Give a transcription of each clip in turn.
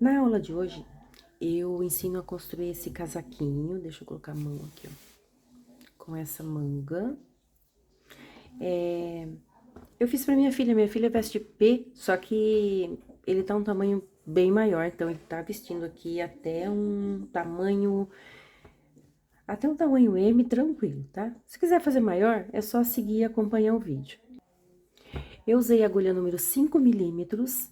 Na aula de hoje, eu ensino a construir esse casaquinho. Deixa eu colocar a mão aqui, ó. Com essa manga. Eu fiz pra minha filha veste P, só que ele tá um tamanho bem maior, então ele tá vestindo aqui até um tamanho M tranquilo, tá? Se quiser fazer maior, é só seguir e acompanhar o vídeo. Eu usei a agulha número 5 milímetros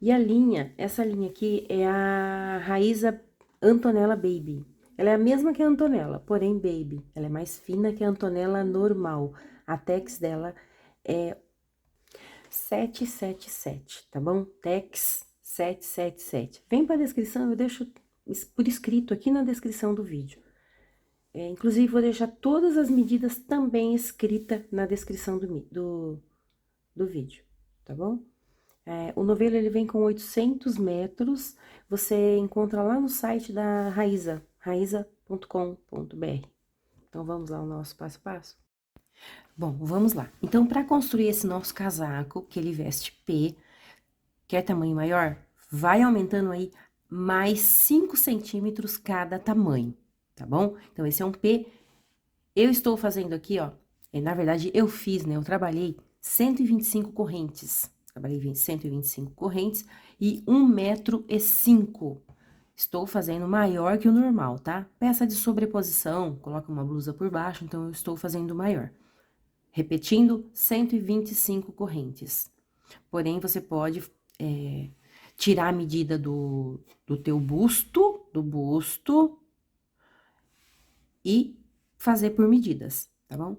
e a linha, essa linha aqui é a Raíza Antonella Baby. Ela é a mesma que a Antonella, porém Baby. Ela é mais fina que a Antonella normal. A tex dela é 777, tá bom? Tex 777. Vem para a descrição, eu deixo por escrito aqui na descrição do vídeo. Inclusive, vou deixar todas as medidas também escritas na descrição do vídeo, tá bom? O novelo, ele vem com 800 metros, você encontra lá no site da Raíza, raiza.com.br. Então, vamos lá ao nosso passo a passo? Bom, vamos lá. Então, para construir esse nosso casaco, que ele veste P, quer tamanho maior? Vai aumentando aí mais 5 centímetros cada tamanho, tá bom? Então, esse é um P. Eu estou fazendo aqui, ó, na verdade, eu fiz, né? Eu trabalhei 125 correntes. Trabalhei 125 correntes e 1,5 m. Estou fazendo maior que o normal, tá? Peça de sobreposição, coloca uma blusa por baixo, então eu estou fazendo maior. Repetindo, 125 correntes. Porém, você pode tirar a medida do teu busto, e fazer por medidas, tá bom?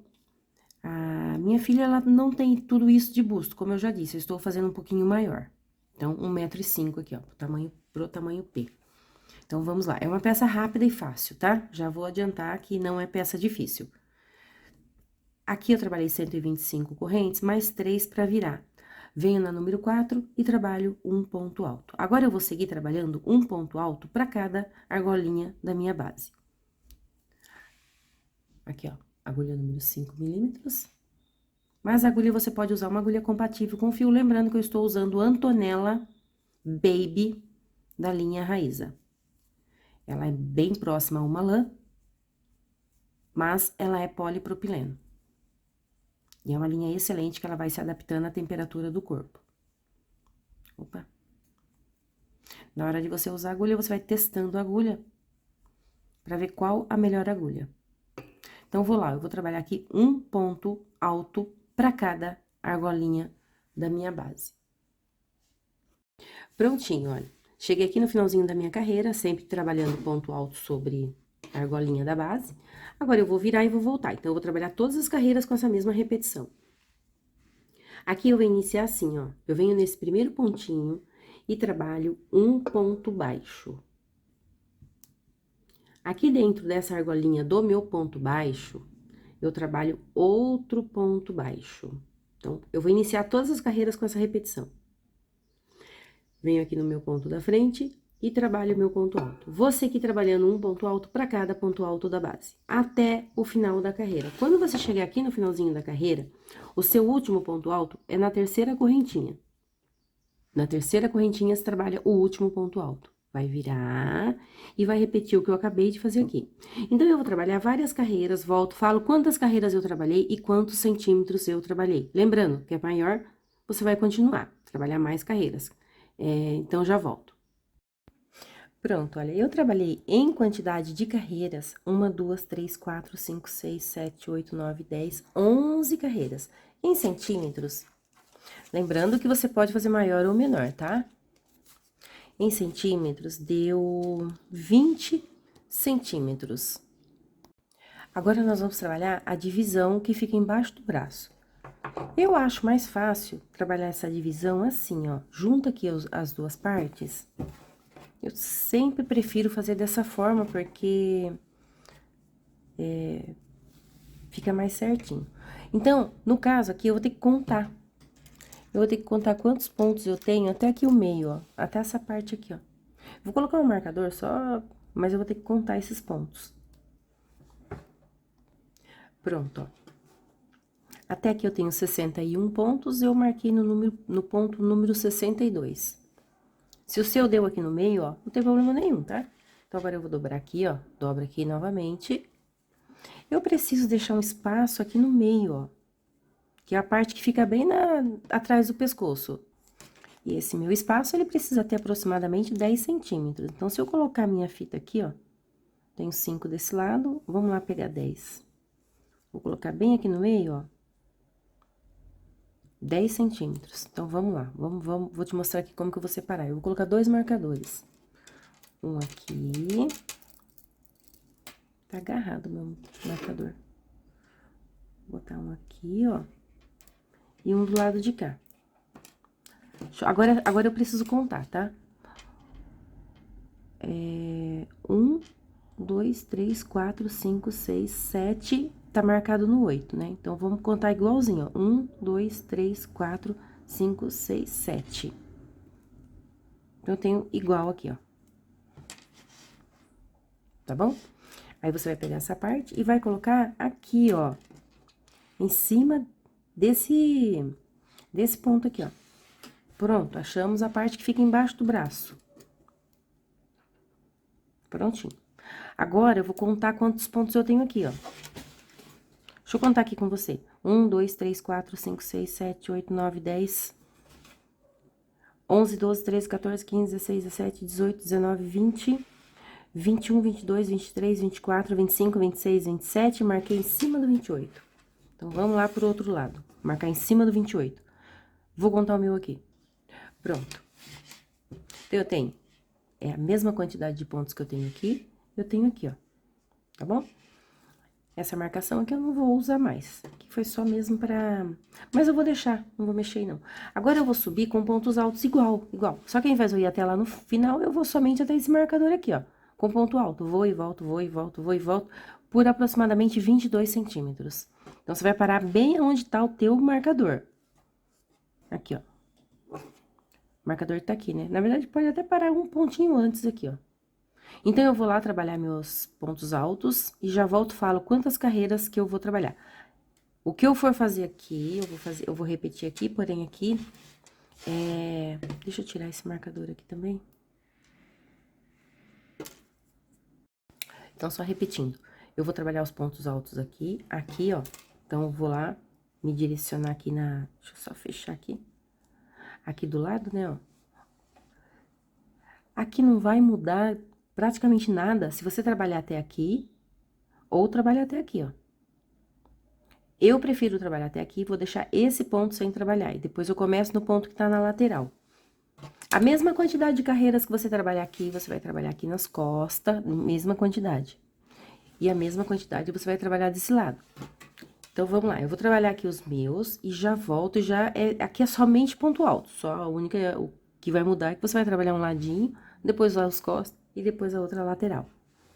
A minha filha, ela não tem tudo isso de busto, como eu já disse, eu estou fazendo um pouquinho maior. Então, 1,5 m aqui, ó, pro tamanho P. Então, vamos lá. É uma peça rápida e fácil, tá? Já vou adiantar que não é peça difícil. Aqui eu trabalhei 125 correntes, mais 3 para virar. Venho na número 4 e trabalho um ponto alto. Agora, eu vou seguir trabalhando um ponto alto para cada argolinha da minha base. Aqui, ó, agulha número 5 milímetros. Mas a agulha, você pode usar uma agulha compatível com fio, lembrando que eu estou usando Antonella Baby da linha Raíza. Ela é bem próxima a uma lã, mas ela é polipropileno. E é uma linha excelente que ela vai se adaptando à temperatura do corpo. Opa! Na hora de você usar a agulha, você vai testando a agulha para ver qual a melhor agulha. Então, vou lá, eu vou trabalhar aqui um ponto alto para cada argolinha da minha base. Prontinho, olha. Cheguei aqui no finalzinho da minha carreira, sempre trabalhando ponto alto sobre a argolinha da base. Agora, eu vou virar e vou voltar. Então, eu vou trabalhar todas as carreiras com essa mesma repetição. Aqui, eu vou iniciar assim, ó. Eu venho nesse primeiro pontinho e trabalho um ponto baixo. Aqui dentro dessa argolinha do meu ponto baixo, eu trabalho outro ponto baixo. Então, eu vou iniciar todas as carreiras com essa repetição. Venho aqui no meu ponto da frente e trabalho o meu ponto alto. Vou seguir trabalhando um ponto alto para cada ponto alto da base, até o final da carreira. Quando você chegar aqui no finalzinho da carreira, o seu último ponto alto é na terceira correntinha. Na terceira correntinha, você trabalha o último ponto alto. Vai virar e vai repetir o que eu acabei de fazer aqui. Então, eu vou trabalhar várias carreiras, volto, falo quantas carreiras eu trabalhei e quantos centímetros eu trabalhei. Lembrando que é maior, você vai continuar, trabalhar mais carreiras. Então, já volto. Pronto, olha, eu trabalhei em quantidade de carreiras, 1, 2, 3, 4, 5, 6, 7, 8, 9, 10, 11 carreiras. Em centímetros, lembrando que você pode fazer maior ou menor, tá? Em centímetros, deu 20 centímetros. Agora, nós vamos trabalhar a divisão que fica embaixo do braço. Eu acho mais fácil trabalhar essa divisão assim, ó, junta aqui as duas partes. Eu sempre prefiro fazer dessa forma, porque fica mais certinho. Então, no caso aqui, eu vou ter que contar. Eu vou ter que contar quantos pontos eu tenho até aqui o meio, ó, até essa parte aqui, ó. Vou colocar um marcador só, mas eu vou ter que contar esses pontos. Pronto, ó. Até aqui eu tenho 61 pontos, eu marquei no ponto número 62. Se o seu deu aqui no meio, ó, não tem problema nenhum, tá? Então, agora eu vou dobrar aqui, ó, dobra aqui novamente. Eu preciso deixar um espaço aqui no meio, ó, que é a parte que fica bem atrás do pescoço. E esse meu espaço, ele precisa ter aproximadamente 10 centímetros. Então, se eu colocar a minha fita aqui, ó, tenho 5 desse lado, vamos lá pegar 10. Vou colocar bem aqui no meio, ó, 10 centímetros. Então, vamos lá, vou te mostrar aqui como que eu vou separar. Eu vou colocar 2 marcadores. Um aqui. Tá agarrado o meu marcador. Vou botar um aqui, ó. E um do lado de cá. Agora eu preciso contar, tá? 1, 2, 3, 4, 5, 6, 7. Tá marcado no 8, né? Então, vamos contar igualzinho, ó. 1, 2, 3, 4, 5, 6, 7. Então, eu tenho igual aqui, ó. Tá bom? Aí, você vai pegar essa parte e vai colocar aqui, ó. Em cima desse ponto aqui, ó. Pronto, achamos a parte que fica embaixo do braço. Prontinho. Agora, eu vou contar quantos pontos eu tenho aqui, ó. Deixa eu contar aqui com você. 1, 2, 3, 4, 5, 6, 7, 8, 9, 10, 11, 12, 13, 14, 15, 16, 17, 18, 19, 20, 21, 22, 23, 24, 25, 26, 27. Marquei em cima do 28. Então, vamos lá pro outro lado. Marcar em cima do 28. Vou contar o meu aqui. Pronto. Então, eu tenho a mesma quantidade de pontos que eu tenho aqui, eu tenho aqui, ó. Tá bom? Essa marcação aqui eu não vou usar mais, que foi só mesmo pra... Mas eu vou deixar, não vou mexer, não. Agora, eu vou subir com pontos altos igual. Só que ao invés de eu ir até lá no final, eu vou somente até esse marcador aqui, ó. Com ponto alto, vou e volto, vou e volto, vou e volto, por aproximadamente 22 centímetros. Então, você vai parar bem onde tá o teu marcador. Aqui, ó. O marcador tá aqui, né? Na verdade, pode até parar um pontinho antes aqui, ó. Então, eu vou lá trabalhar meus pontos altos e já volto e falo quantas carreiras que eu vou trabalhar. O que eu for fazer aqui, eu vou repetir aqui, porém aqui, deixa eu tirar esse marcador aqui também. Então, só repetindo, eu vou trabalhar os pontos altos aqui, ó. Então, eu vou lá, me direcionar aqui deixa eu só fechar aqui. Aqui do lado, né, ó. Aqui não vai mudar praticamente nada se você trabalhar até aqui ou trabalhar até aqui, ó. Eu prefiro trabalhar até aqui, vou deixar esse ponto sem trabalhar, e depois eu começo no ponto que tá na lateral. A mesma quantidade de carreiras que você trabalhar aqui, você vai trabalhar aqui nas costas, mesma quantidade. E a mesma quantidade você vai trabalhar desse lado. Então, vamos lá, eu vou trabalhar aqui os meus e já volto, aqui é somente ponto alto, só a única, o que vai mudar é que você vai trabalhar um ladinho, depois as costas e depois a outra lateral.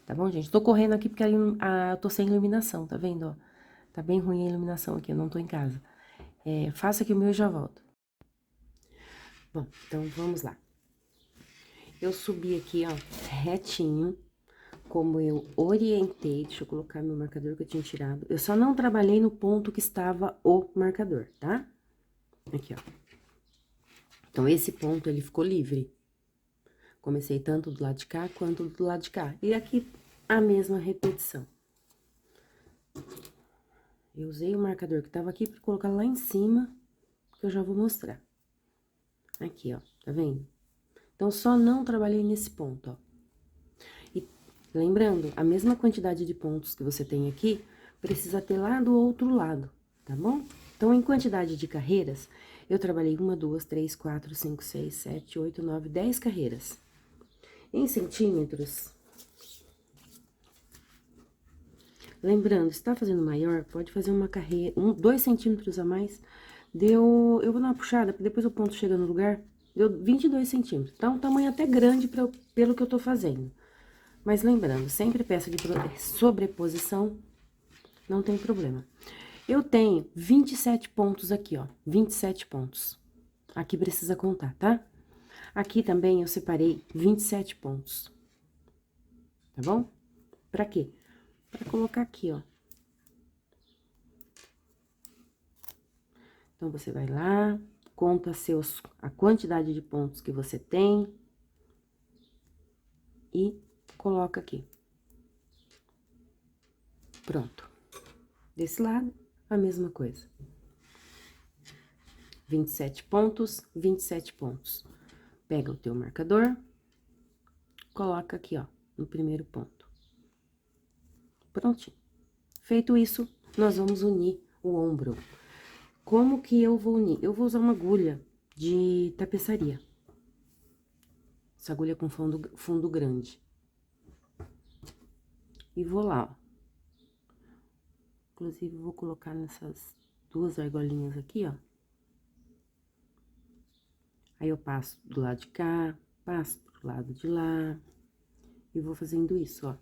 Tá bom, gente? Tô correndo aqui porque eu tô sem iluminação, tá vendo, ó? Tá bem ruim a iluminação aqui, eu não tô em casa. Faça aqui o meu e já volto. Bom, então, vamos lá. Eu subi aqui, ó, retinho, como eu orientei. Deixa eu colocar meu marcador que eu tinha tirado. Eu só não trabalhei no ponto que estava o marcador, tá? Aqui, ó. Então, esse ponto, ele ficou livre. Comecei tanto do lado de cá, quanto do lado de cá. E aqui, a mesma repetição. Eu usei o marcador que tava aqui pra colocar lá em cima, que eu já vou mostrar. Aqui, ó, tá vendo? Então, só não trabalhei nesse ponto, ó. E lembrando, a mesma quantidade de pontos que você tem aqui, precisa ter lá do outro lado, tá bom? Então, em quantidade de carreiras, eu trabalhei 1, 2, 3, 4, 5, 6, 7, 8, 9, 10 carreiras. Em centímetros... Lembrando, se tá fazendo maior, pode fazer uma carreira, 2 centímetros a mais. Eu vou dar uma puxada, porque depois o ponto chega no lugar, deu 22 centímetros. Tá um tamanho até grande pelo que eu tô fazendo. Mas lembrando, sempre peça de sobreposição, não tem problema. Eu tenho 27 pontos aqui, ó, 27 pontos. Aqui precisa contar, tá? Aqui também eu separei 27 pontos. Tá bom? Pra quê? Pra colocar aqui, ó. Então, você vai lá, conta a quantidade de pontos que você tem, e coloca aqui. Pronto. Desse lado, a mesma coisa. 27 pontos, 27 pontos. Pega o teu marcador, coloca aqui, ó, no primeiro ponto. Prontinho. Feito isso, nós vamos unir o ombro. Como que eu vou unir? Eu vou usar uma agulha de tapeçaria. Essa agulha com fundo grande. E vou lá, ó. Inclusive, vou colocar nessas duas argolinhas aqui, ó. Aí, eu passo do lado de cá, passo pro lado de lá. E vou fazendo isso, ó.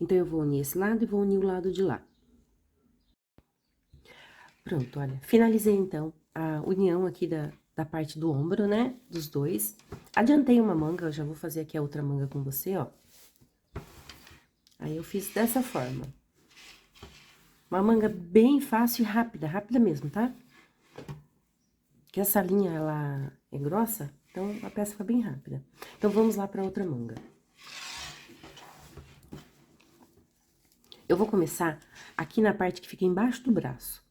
Então, eu vou unir esse lado e vou unir o lado de lá. Pronto, olha. Finalizei, então, a união aqui da parte do ombro, né? Dos dois. Adiantei uma manga, eu já vou fazer aqui a outra manga com você, ó. Aí, eu fiz dessa forma. Uma manga bem fácil e rápida, rápida mesmo, tá? Que essa linha, ela é grossa, então a peça fica bem rápida. Então, vamos lá pra outra manga. Eu vou começar aqui na parte que fica embaixo do braço.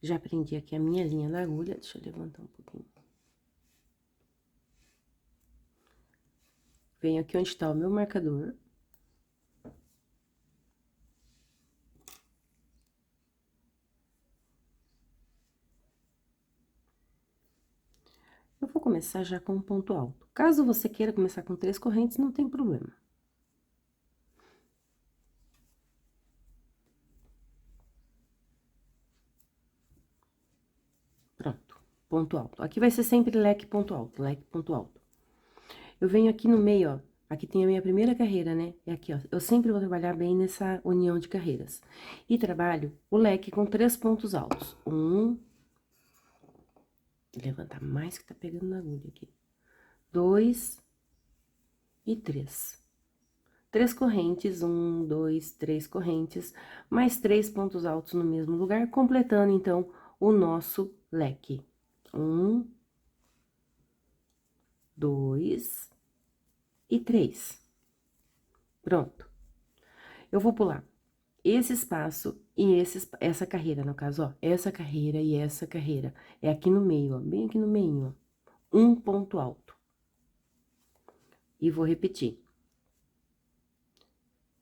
Já prendi aqui a minha linha na agulha, deixa eu levantar um pouquinho. Venho aqui onde tá o meu marcador. Eu vou começar já com um ponto alto. Caso você queira começar com 3 correntes, não tem problema. Pronto, ponto alto. Aqui vai ser sempre leque, ponto alto, leque, ponto alto. Eu venho aqui no meio, ó, aqui tem a minha primeira carreira, né? É aqui, ó, eu sempre vou trabalhar bem nessa união de carreiras. E trabalho o leque com 3 pontos altos. Levantar mais que tá pegando na agulha aqui. 2 e 3. 3 correntes, 1, 2, 3 correntes, mais 3 pontos altos no mesmo lugar, completando, então, o nosso leque. 1, 2 e 3. Pronto. Eu vou pular esse espaço e essa carreira, no caso, ó, essa carreira e essa carreira. É aqui no meio, ó, bem aqui no meio, ó. Um ponto alto. E vou repetir.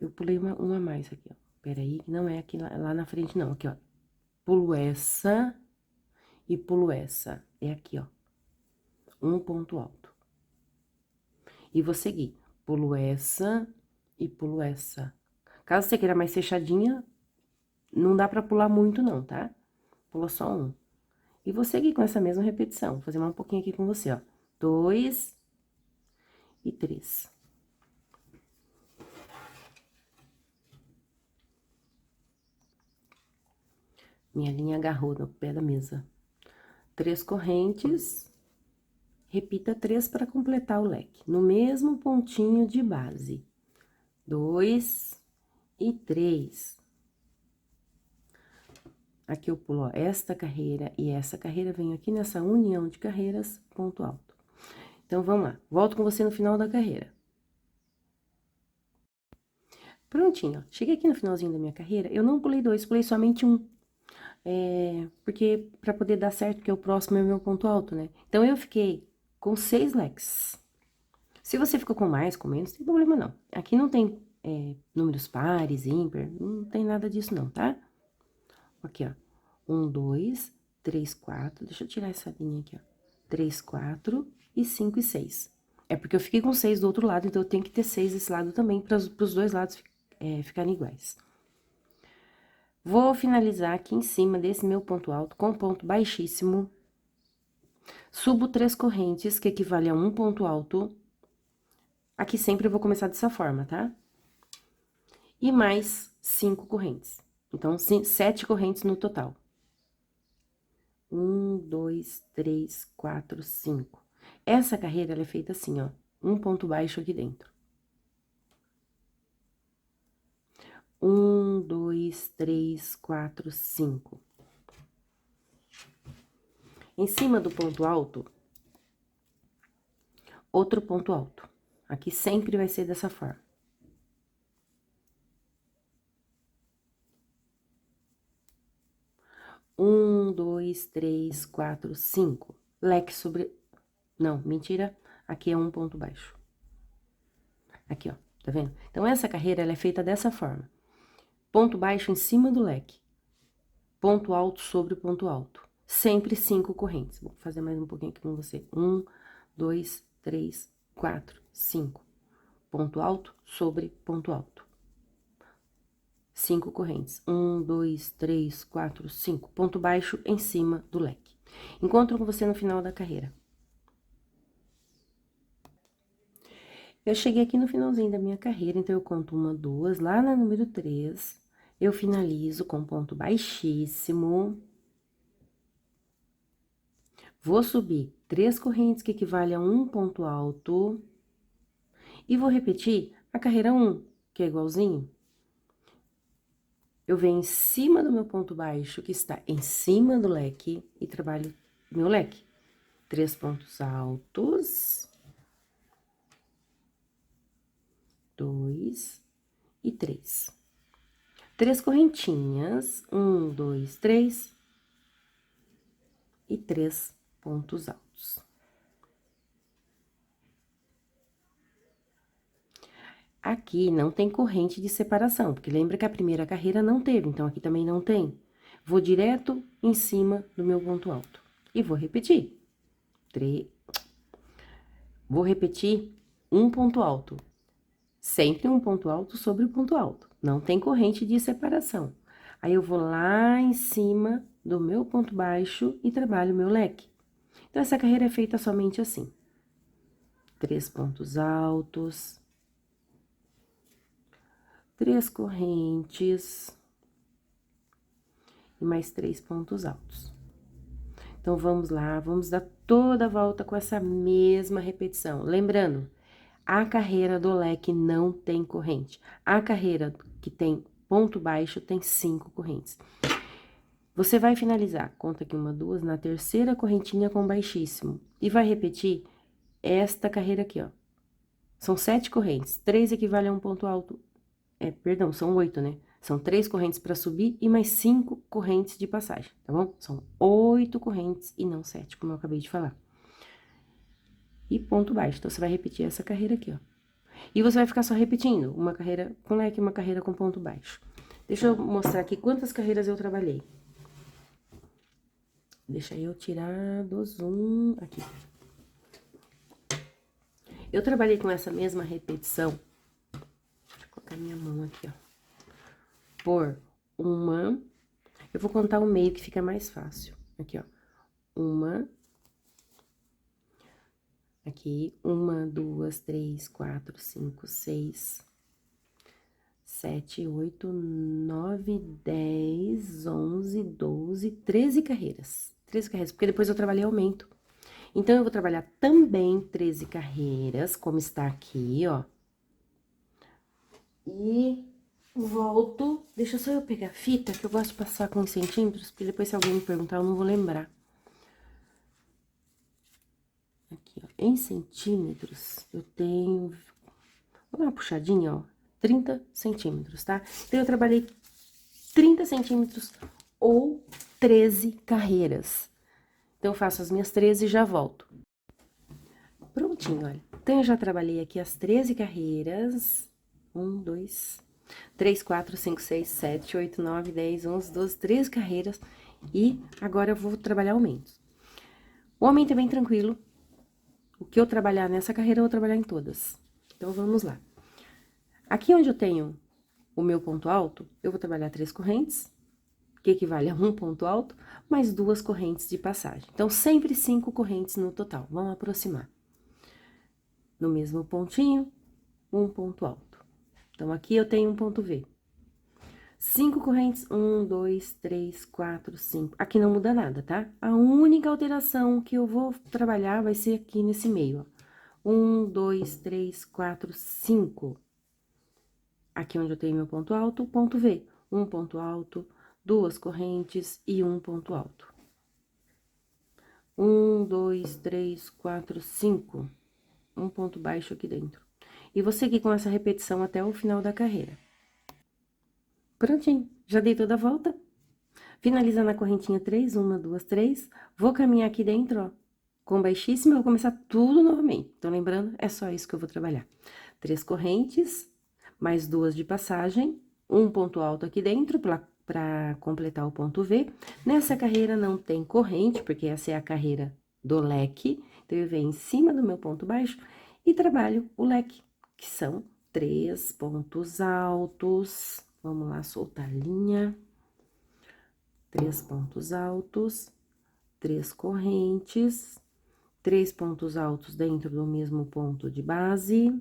Eu pulei uma a mais aqui, ó. Peraí, que não é aqui lá na frente, não. Aqui, ó. Pulo essa e pulo essa. É aqui, ó. Um ponto alto. E vou seguir. Pulo essa e pulo essa. Caso você queira mais fechadinha, não dá pra pular muito, não, tá? Pula só um. E vou seguir com essa mesma repetição. Vou fazer mais um pouquinho aqui com você, ó. 2 e 3. Minha linha agarrou no pé da mesa. 3 correntes. Repita 3 para completar o leque. No mesmo pontinho de base. 2 e 3. Aqui eu pulo, ó, esta carreira e essa carreira, venho aqui nessa união de carreiras, ponto alto. Então, vamos lá. Volto com você no final da carreira. Prontinho, ó. Cheguei aqui no finalzinho da minha carreira, eu não pulei 2, pulei somente 1. Porque pra poder dar certo, porque o próximo é o meu ponto alto, né? Então, eu fiquei com 6 leques. Se você ficou com mais, com menos, não tem problema não. Aqui não tem números pares, ímpar, não tem nada disso não, tá? Aqui, ó. 1, 2, 3, 4. Deixa eu tirar essa linha aqui, ó. 3, 4 e 5 e 6. É porque eu fiquei com 6 do outro lado, então eu tenho que ter 6 desse lado também, para os dois lados ficarem iguais. Vou finalizar aqui em cima desse meu ponto alto com ponto baixíssimo. Subo 3 correntes, que equivale a um ponto alto. Aqui sempre eu vou começar dessa forma, tá? E mais 5 correntes. Então, 7 correntes no total. 1, 2, 3, 4, 5. Essa carreira, ela é feita assim, ó. Um ponto baixo aqui dentro. 1, 2, 3, 4, 5. Em cima do ponto alto, outro ponto alto. Aqui sempre vai ser dessa forma. Um, dois, três, quatro, cinco. Leque sobre... Não, mentira. Aqui é um ponto baixo. Aqui, ó. Tá vendo? Então, essa carreira, ela é feita dessa forma. Ponto baixo em cima do leque. Ponto alto sobre ponto alto. Sempre 5 correntes. Vou fazer mais um pouquinho aqui com você. 1, 2, 3, 4, 5. Ponto alto sobre ponto alto. 5 correntes. 1, 2, 3, 4, 5. Ponto baixo em cima do leque. Encontro com você no final da carreira. Eu cheguei aqui no finalzinho da minha carreira, então eu conto 1, 2, lá na número 3, eu finalizo com ponto baixíssimo. Vou subir 3 correntes, que equivale a um ponto alto. E vou repetir a carreira 1, que é igualzinho. Eu venho em cima do meu ponto baixo, que está em cima do leque, e trabalho meu leque. 3 pontos altos. 2 e 3. 3 correntinhas. 1, 2, 3. E 3 pontos altos. Aqui não tem corrente de separação, porque lembra que a primeira carreira não teve, então aqui também não tem. Vou direto em cima do meu ponto alto. E vou repetir. Vou repetir um ponto alto. Sempre um ponto alto sobre o ponto alto. Não tem corrente de separação. Aí, eu vou lá em cima do meu ponto baixo e trabalho o meu leque. Então, essa carreira é feita somente assim. 3 pontos altos. 3 correntes. E mais 3 pontos altos. Então, vamos lá, vamos dar toda a volta com essa mesma repetição. Lembrando, a carreira do leque não tem corrente. A carreira que tem ponto baixo tem 5 correntes. Você vai finalizar, conta aqui 1, 2, na terceira correntinha com baixíssimo. E vai repetir esta carreira aqui, ó. São 7 correntes, 3 equivale a um ponto alto. Perdão, são 8, né? São 3 correntes para subir e mais 5 correntes de passagem, tá bom? São 8 correntes e não 7, como eu acabei de falar. E ponto baixo. Então, você vai repetir essa carreira aqui, ó. E você vai ficar só repetindo uma carreira com leque e uma carreira com ponto baixo. Deixa eu mostrar aqui quantas carreiras eu trabalhei. Deixa eu tirar do zoom aqui. Eu trabalhei com essa mesma repetição. Deixa eu colocar minha mão aqui, ó. Por uma... Eu vou contar o meio que fica mais fácil. Aqui, ó. Uma... Aqui, 1, 2, 3, 4, 5, 6, 7, 8, 9, 10, 11, 12, 13 carreiras. 13 carreiras, porque depois eu trabalhei aumento. Então, eu vou trabalhar também 13 carreiras, como está aqui, ó. E volto... Deixa só eu pegar a fita, que eu gosto de passar com centímetros, porque depois se alguém me perguntar, eu não vou lembrar. Aqui, ó, em centímetros, eu tenho... Vou dar uma puxadinha, ó, 30 centímetros, tá? Então, eu trabalhei 30 centímetros ou 13 carreiras. Então, eu faço as minhas 13 e já volto. Prontinho, olha. Então, eu já trabalhei aqui as 13 carreiras. 1, 2, 3, 4, 5, 6, 7, 8, 9, 10, 11, 12, 13 carreiras. E agora eu vou trabalhar aumentos. O aumento é bem tranquilo. O que eu trabalhar nessa carreira, eu vou trabalhar em todas. Então, vamos lá. Aqui onde eu tenho o meu ponto alto, eu vou trabalhar 3 correntes, que equivale a um ponto alto, mais 2 correntes de passagem. Então, sempre 5 correntes no total. Vamos aproximar. No mesmo pontinho, um ponto alto. Então, aqui eu tenho um ponto V. 5 correntes, 1, 2, 3, 4, 5. Aqui não muda nada, tá? A única alteração que eu vou trabalhar vai ser aqui nesse meio, ó. 1, 2, 3, 4, 5. aqui onde eu tenho meu ponto alto, ponto V. Um ponto alto, duas correntes e um ponto alto. 1, 2, 3, 4, 5. Um ponto baixo aqui dentro. E vou seguir com essa repetição até o final da carreira. Prontinho, já dei toda a volta. Finalizando a correntinha 3, 1, 2, 3. Vou caminhar aqui dentro, ó, com baixíssimo, eu vou começar tudo novamente. Então, lembrando, é só isso que eu vou trabalhar. 3 correntes, mais 2 de passagem, um ponto alto aqui dentro, para completar o ponto V. Nessa carreira não tem corrente, porque essa é a carreira do leque. Então, eu venho em cima do meu ponto baixo e trabalho o leque, que são 3 pontos altos. Vamos lá, soltar a linha. 3 pontos altos, 3 correntes, 3 pontos altos dentro do mesmo ponto de base.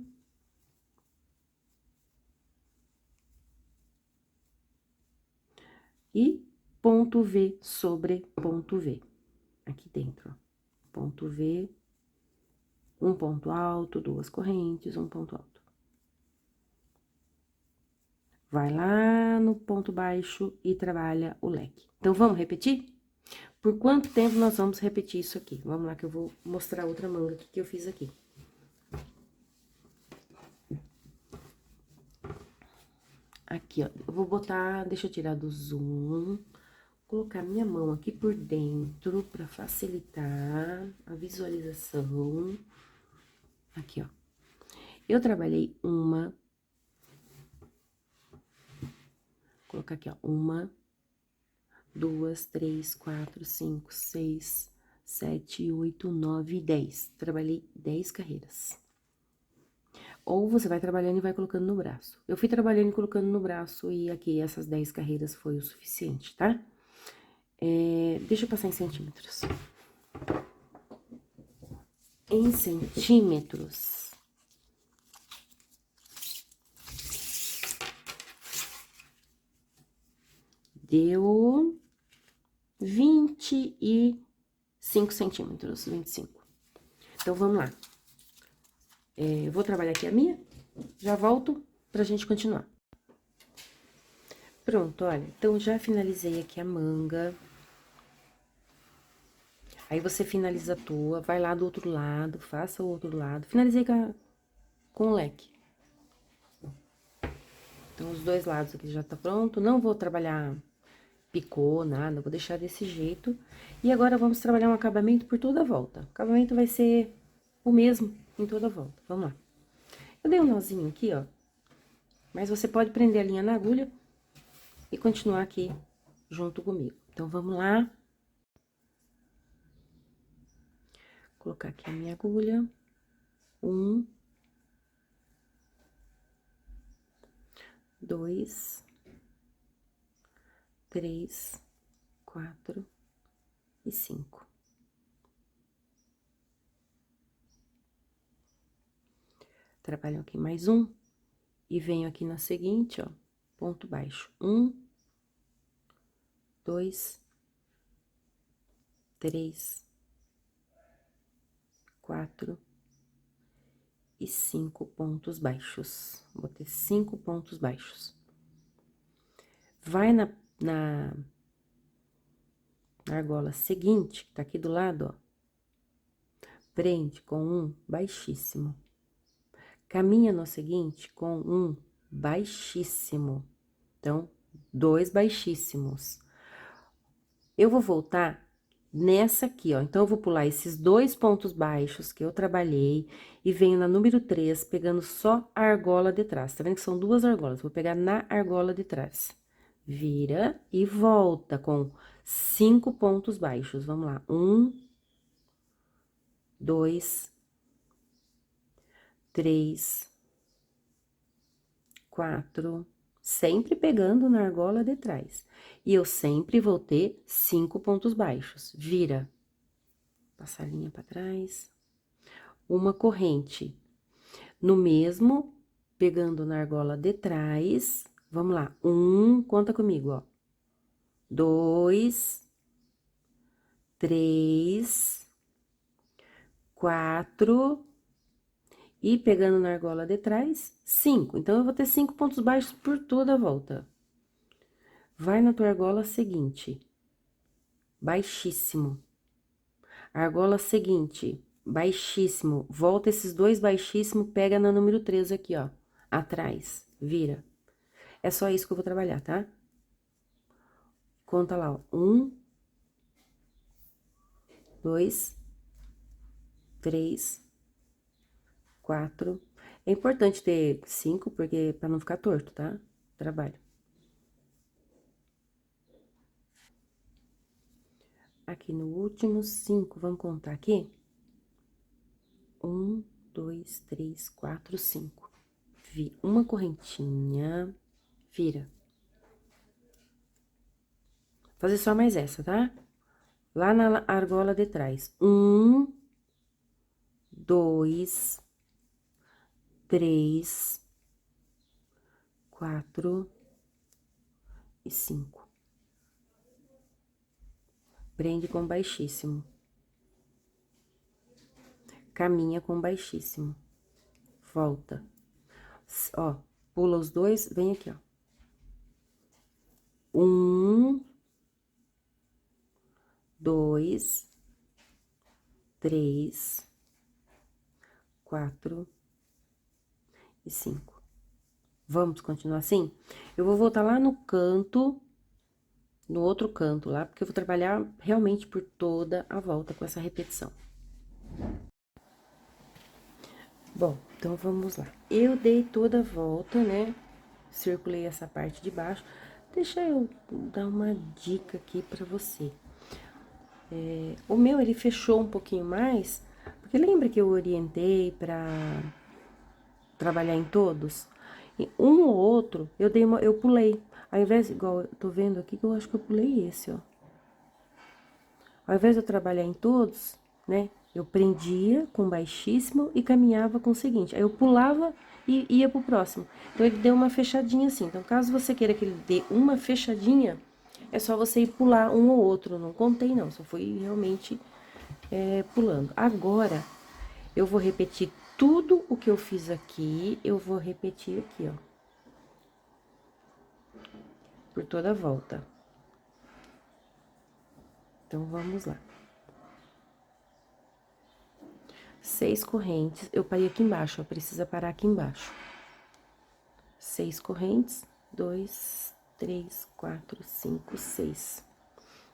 E ponto V sobre ponto V. Aqui dentro, ó. Ponto V, um ponto alto, 2 correntes, um ponto alto. Vai lá no ponto baixo e trabalha o leque. Então, vamos repetir? Por quanto tempo nós vamos repetir isso aqui? Vamos lá que eu vou mostrar outra manga que eu fiz aqui. Aqui, ó, eu vou botar, deixa eu tirar do zoom, colocar minha mão aqui por dentro pra facilitar a visualização. Aqui, ó. Eu trabalhei uma, vou colocar aqui, ó, 1, 2, 3, 4, 5, 6, 7, 8, 9, 10. Trabalhei 10 carreiras. Ou você vai trabalhando e vai colocando no braço. Eu fui trabalhando e colocando no braço e aqui essas 10 carreiras foi o suficiente, tá? Deixa eu passar em centímetros. Em centímetros, deu 25 centímetros, 25. Então, vamos lá. Eu vou trabalhar aqui a minha, já volto pra gente continuar. Pronto, olha, então já finalizei aqui a manga. Aí, você finaliza a tua, vai lá do outro lado, faça o outro lado. Finalizei com o leque. Então, os dois lados aqui já tá pronto. Não vou trabalhar picô, nada, vou deixar desse jeito. E agora, vamos trabalhar um acabamento por toda a volta. O acabamento vai ser o mesmo em toda a volta. Vamos lá. Eu dei um nozinho aqui, ó. Mas você pode prender a linha na agulha e continuar aqui junto comigo. Então, vamos lá. Colocar aqui a minha agulha. 1, 2, 3, 4 e 5. Trabalho aqui mais um e venho aqui na seguinte, ó, ponto baixo. 1, 2, 3, 4 e 5 pontos baixos. Botei 5 pontos baixos. Vai na argola seguinte, que tá aqui do lado, ó. Prende com um baixíssimo. Caminha no seguinte com um baixíssimo. Então, 2 baixíssimos. Eu vou voltar nessa aqui, ó. Então, eu vou pular esses 2 pontos baixos que eu trabalhei e venho na número 3, pegando só a argola de trás. Tá vendo que são 2 argolas? Vou pegar na argola de trás. Vira e volta com 5 pontos baixos. Vamos lá. 1, 2, 3, 4, sempre pegando na argola de trás. E eu sempre vou ter 5 pontos baixos. Vira. Passar a linha pra trás. Uma corrente. No mesmo, pegando na argola de trás. Vamos lá. 1, conta comigo, ó. 2, 3, 4 E pegando na argola de trás, 5. Então, eu vou ter 5 pontos baixos por toda a volta. Vai na tua argola seguinte, baixíssimo. Argola seguinte, baixíssimo. Volta esses dois baixíssimos, pega na número 3 aqui, ó, atrás, vira. É só isso que eu vou trabalhar, tá? Conta lá, ó. 1, 2, 3, 4. É importante ter 5, porque pra não ficar torto, tá? Trabalho. Aqui no último 5, vamos contar aqui? 1, 2, 3, 4, 5. Uma correntinha, vira. Fazer só mais essa, tá? Lá na argola de trás. 1, 2, 3, 4 e 5. Prende com baixíssimo. Caminha com baixíssimo. Volta. Ó, pula os dois, vem aqui, ó. 1, 2, 3, 4 e 5. Vamos continuar assim? Eu vou voltar lá no canto, no outro canto lá, porque eu vou trabalhar realmente por toda a volta com essa repetição. Bom, então vamos lá. Eu dei toda a volta, né? Circulei essa parte de baixo. Deixa eu dar uma dica aqui pra você. O meu, ele fechou um pouquinho mais, porque lembra que eu orientei pra trabalhar em todos? E um ou outro, eu pulei. Ao invés, igual eu tô vendo aqui, que eu acho que eu pulei esse, ó. Ao invés de eu trabalhar em todos, né? Eu prendia com baixíssimo e caminhava com o seguinte. Aí eu pulava e ia pro próximo. Então, ele deu uma fechadinha assim. Então, caso você queira que ele dê uma fechadinha, é só você ir pular um ou outro. Não contei, não. Só fui realmente pulando. Agora, eu vou repetir tudo o que eu fiz aqui. Eu vou repetir aqui, ó. Por toda a volta. Então, vamos lá. 6 correntes, eu parei aqui embaixo, ó, precisa parar aqui embaixo. 6 correntes, 2, 3, 4, 5, 6.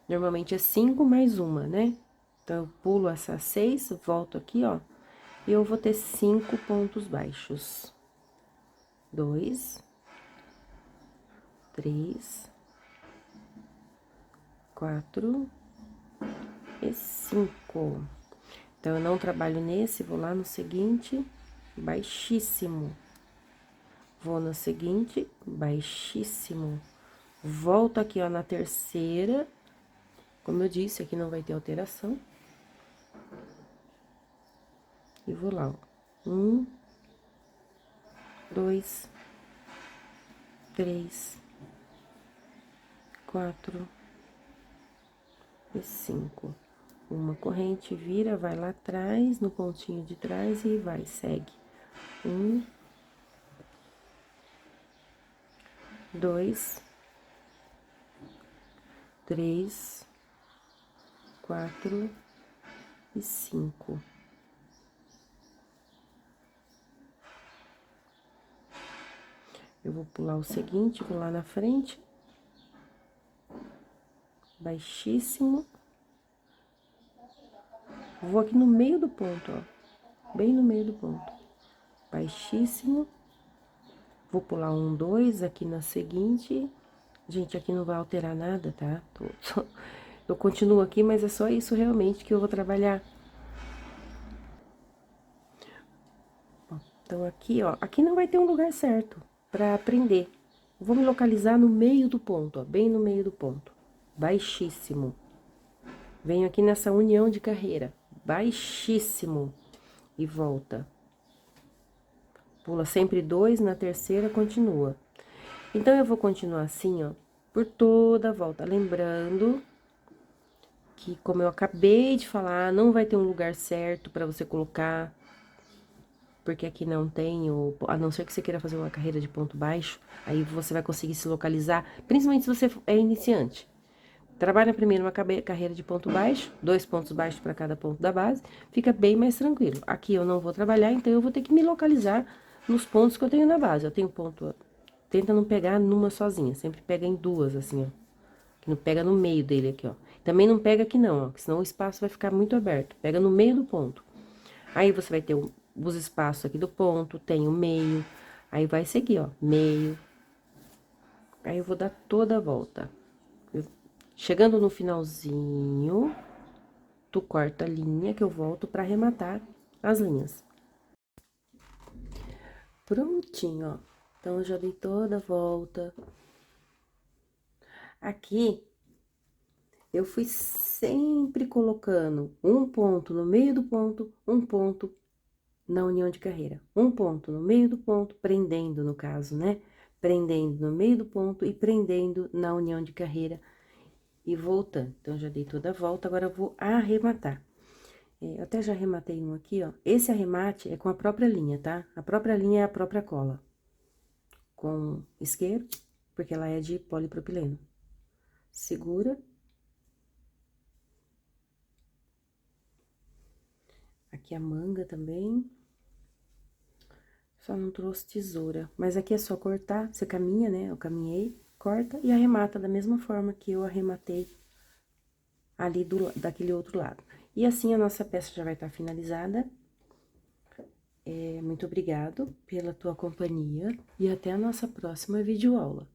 Normalmente é 5 mais uma, né? Então, eu pulo essas 6, volto aqui, ó, e eu vou ter 5 pontos baixos. 2, 3, 4 e 5. Então, eu não trabalho nesse, vou lá no seguinte, baixíssimo. Vou no seguinte, baixíssimo. Volto aqui, ó, na terceira. Como eu disse, aqui não vai ter alteração. E vou lá, ó. 1, 2, 3, 4 e 5. Uma corrente, vira, vai lá atrás, no pontinho de trás e vai, segue. 1, 2, 3, 4 e 5. Eu vou pular o seguinte, vou lá na frente. Baixíssimo. Vou aqui no meio do ponto, ó. Bem no meio do ponto. Baixíssimo. Vou pular 1, 2 aqui na seguinte. Gente, aqui não vai alterar nada, tá? Eu continuo aqui, mas é só isso realmente que eu vou trabalhar. Então, aqui, ó, aqui não vai ter um lugar certo pra aprender. Vou me localizar no meio do ponto, ó, bem no meio do ponto. Baixíssimo. Venho aqui nessa união de carreira. Baixíssimo. E volta. Pula sempre 2, na terceira, continua. Então, eu vou continuar assim, ó, por toda a volta. Lembrando que, como eu acabei de falar, não vai ter um lugar certo pra você colocar porque aqui não tem a não ser que você queira fazer uma carreira de ponto baixo, aí você vai conseguir se localizar, principalmente se você é iniciante. Trabalha primeiro uma carreira de ponto baixo, 2 pontos baixos para cada ponto da base, fica bem mais tranquilo. Aqui eu não vou trabalhar, então eu vou ter que me localizar nos pontos que eu tenho na base. Eu tenho ponto, tenta não pegar numa sozinha, sempre pega em duas, assim, ó. Que não pega no meio dele aqui, ó. Também não pega aqui não, ó, senão o espaço vai ficar muito aberto. Pega no meio do ponto. Aí você vai ter os espaços aqui do ponto, tem o meio, aí vai seguir, ó, meio. Aí eu vou dar toda a volta. Chegando no finalzinho, tu corta a linha que eu volto pra arrematar as linhas. Prontinho, ó. Então, eu já dei toda a volta. Aqui, eu fui sempre colocando um ponto no meio do ponto, um ponto na união de carreira. Um ponto no meio do ponto, prendendo no caso, né? Prendendo no meio do ponto e prendendo na união de carreira e voltando. Então, já dei toda a volta, agora eu vou arrematar. Eu até já arrematei um aqui, ó. Esse arremate é com a própria linha, tá? A própria linha é a própria cola. Com isqueiro, porque ela é de polipropileno. Segura. Aqui a manga também. Só não trouxe tesoura. Mas aqui é só cortar, você caminha, né? Eu caminhei, corta e arremata da mesma forma que eu arrematei ali daquele outro lado. E assim a nossa peça já vai estar finalizada. Muito obrigado pela tua companhia e até a nossa próxima videoaula.